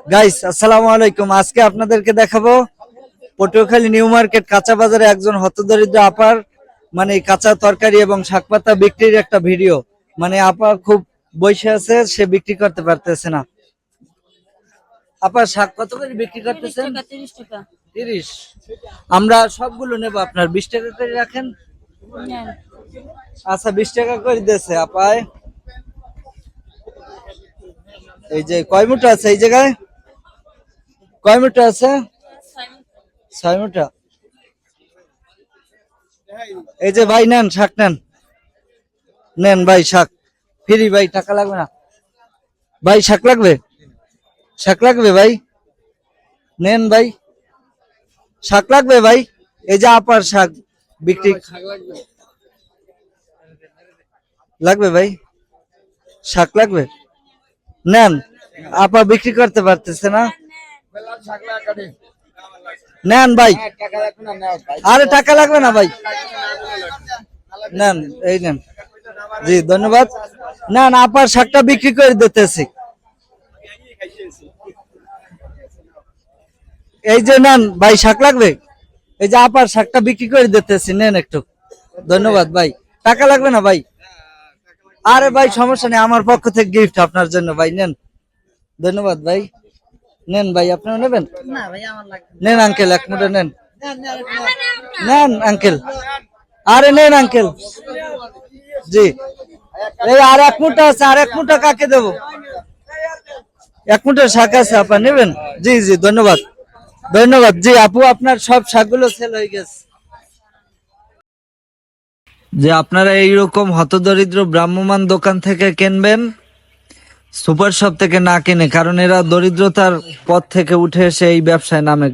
Guys আসসালামু আলাইকুম। আজকে আপনাদেরকে দেখাবো পটুয়াখালী নিউ মার্কেট কাঁচা বাজারে একজন হতদরিদ্র আপার মানে কাঁচা তরকারি এবং শাকপাতা বিক্রির একটা ভিডিও। মানে আপা খুব বসে আছে, সে বিক্রি করতে পারতেছে না। আপা শাক কত করে বিক্রি করতেছেন? 30। আমরা সবগুলো নেব, আপনার 20 টাকা করে রাখেন। আচ্ছা 20 টাকা করে দিয়েছে আপায়। এই যে কয় মুঠা আছে এই জায়গায়? কয় মুঠা আছে? 6 মুঠা। এই যে ভাই নেন শাক, নেন নেন ভাই শাক ফ্রি ভাই, টাকা লাগবে না ভাই। শাক লাগবে, শাক লাগবে ভাই, নেন ভাই শাক লাগবে ভাই। এই যে আপার শাক বিক্রি লাগবে ভাই, শাক লাগবে, নেন। আপা বিক্রি করতে পারতেছে না, নেন ভাই। আরে টাকা লাগবে না ভাই, নেন এই নেন। জি ধন্যবাদ। নেন আপার শাকটা বিক্রি করে দিতেছি। এই যে নেন ভাই, শাক লাগবে। এই যে আপার শাকটা বিক্রি করে দিতেছি, নেন একটু। ধন্যবাদ ভাই, টাকা লাগবে না ভাই। আরে ভাই সমস্যা নেই, আমার পক্ষ থেকে গিফট আপনার জন্য ভাই, নেন। ধন্যবাদ ভাই, নেন ভাই। আপনারা নেবেন? নেন আঙ্কেল, এক মুঠো নেন, নেন আঙ্কেল। আরে নেন আঙ্কেল। জি এই আর এক মুঠা আছে, আর এক মুঠা কাকে দেবো? এক মুঠা শাক আছে, আপা নেবেন? জি জি ধন্যবাদ, ধন্যবাদ। জি আপু আপনার সব শাকগুলো সেল হয়ে গেছে। যে আপনারা এইরকম হতদরিদ্র ভ্রাম্যমাণ দোকান থেকে কিনবেন, সুপার শপ থেকে না কিনে, কারণ এরা দরিদ্রতার পথ থেকে উঠে এসে এই ব্যবসায় নামে